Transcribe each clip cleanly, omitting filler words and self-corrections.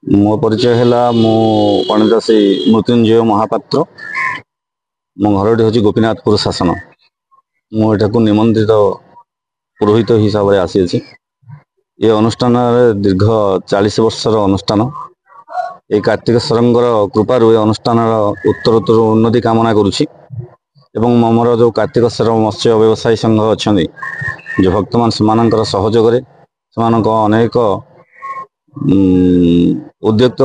मो परिचय है मु पंडित श्री मृत्युंजय महापात्र। मो घर हूँ गोपीनाथपुर शासन। मुझे निमंत्रित पुरोहित हिसाब से आसी। ये अनुष्ठान दीर्घ 40 वर्षर अनुष्ठान। ये कार्तिकेश्वर कृपार अनुष्ठान उत्तरोत्तर उन्नति कामना करुच्ची। मोर जो कार्तिकेश्वर मत्स्य व्यवसायी संघ अच्छा जो भक्त मान सहयोग अनेक उद्युक्त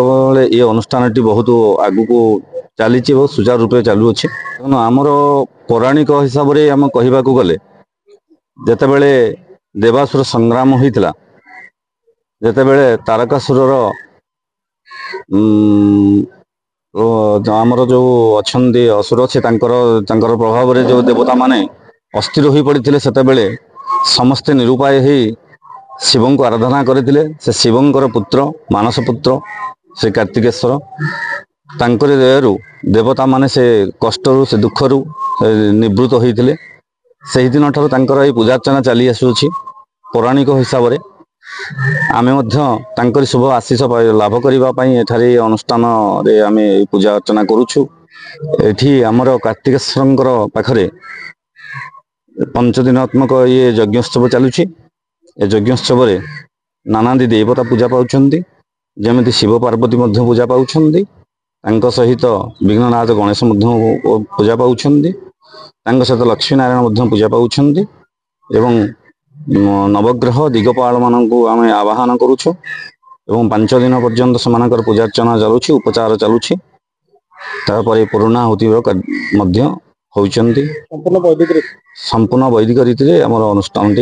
ये अनुष्ठान टी बहुत आगु चली सुचारू रूपे चालू अच्छे। आमर पौराणिक हिसाब से आम कहवा गले जितेबले देवासुर संग्राम होता जितेबले तारकासुर आमर जो अच्छा असुर अच्छे प्रभाव में जो देवता माने अस्थिर हो पड़ते से समस्ते निरुपाय ही शिव को आराधना करते। से शिवंकर पुत्र मानस पुत्र श्री कार्तिकेश्वर तांकर दयारु देवता माने से कष्टरू से दुखरू निवृत्त होते। से दिन ठार तांकर ये पूजार्चना चली आसुछि। पौराणिक हिसाब से आमे मध्य शुभ आशीष लाभ करने एठारे अनुष्ठान रे आमे पूजा अर्चना करुछु। एठी आमर कार्तिकेश्वर पाखरे 5 दिनात्मक ये यज्ञोत्सव चलुछि। ए यज्ञोत्सव रे नानादी देवता पूजा पाउछन्ति। जेमिति शिव पार्वती मध्य पूजा पाउछन्ति। तांको सहित विघ्ननाथ गणेश मध्य पूजा पाउछन्ति। तांको सहित लक्ष्मी नारायण मध्य पूजा पाउछन्ति। एवं नवग्रह दिगपाल मानकु आमे आवाहन करुछु। एवं 5 दिन पर्यंत समानकर पूजार्चना चलुछि, उपचार चलुछि। तापर पूर्णाहुति मध्य होउछन्ति। संपूर्ण वैदिक रीति रे हमर अनुष्ठान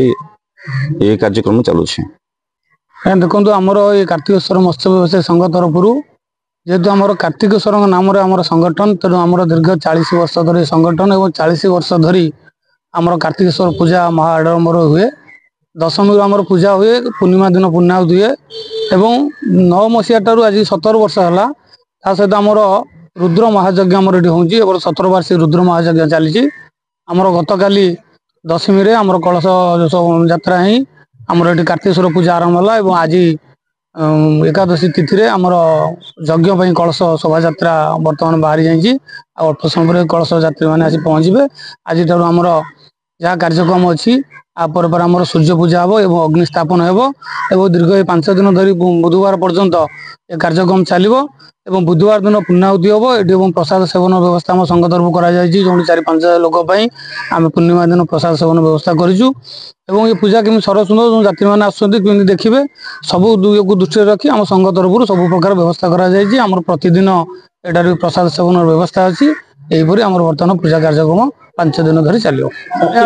ये कार्यक्रम चलुछ। देखो आमर ये कार्तिकेश्वर मत्स्य व्यवसाय संघ तरफ जेहेतु आमर कार्तिकेश्वर नाम आमर संगठन तेणु आमर दीर्घ 40 वर्ष धरी संगठन और 40 वर्ष धरी आमर कार्तिकेश्वर पूजा महाआडम्बर हुए। दशमी आमर पूजा हुए, पूर्णिमा दिन पूर्णाहुति हुए। एवं 9 मसीहा ठारू आज 17 वर्ष है सहित आमर रुद्र महायज्ञ आमर ये हूँ 17 वार्षिक रुद्र महायज्ञ चली। आमर गतकाली दशमी रे आमर कलश यात्रा ही आमर ये कार्तिकेश्वर पूजा आरंभ है। आज एकादशी तिथि रे आमर यज्ञ कलश शोभा यात्रा बर्तमान बाहरी जाइए। अल्प समय कलश यात्री मैंने आसी पहुँचे। आज आमर जहाँ कार्यक्रम अच्छी आपर पर आमर सूर्य पूजा हम और अग्नि स्थापन हो दीर्घ 5 दिन धरी बुधवार पर्यंत ये कार्यक्रम चलो। बुधवार दिन पूर्णाहुति हम ये प्रसाद सेवन व्यवस्था आम संघ तरफ कर 4-5 लोक आम पूर्णिमा दिन प्रसाद सेवन व्यवस्था करूँ। ये पूजा केमी सरस सुंदर जो यात्री मैंने आसमी देखिए सब को दृष्टि रखी आम संघ तरफ सब प्रकार व्यवस्था कर प्रतिदिन एटार प्रसाद सेवन व्यवस्था अच्छी। यहीपरि आम बर्तमान पूजा कार्यक्रम 5 दिन धरी चलो।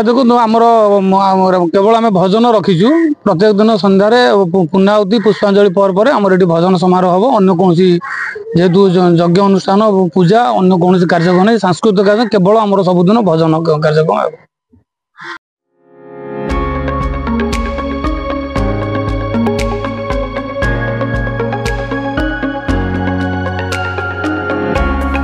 देखो आमर केवल आम भजन रखीचु। प्रत्येक दिन सन्धार पूर्णाहुति पुष्पांजलि पर आमर ये भजन समारोह हम। अन्य कौन जेहेतु यज्ञ अनुष्ठान पूजा अन्य कौन कार्यक्रम नहीं, सांस्कृतिक कार्यक्रम केवल आमर सबुदिन भजन कार्यक्रम।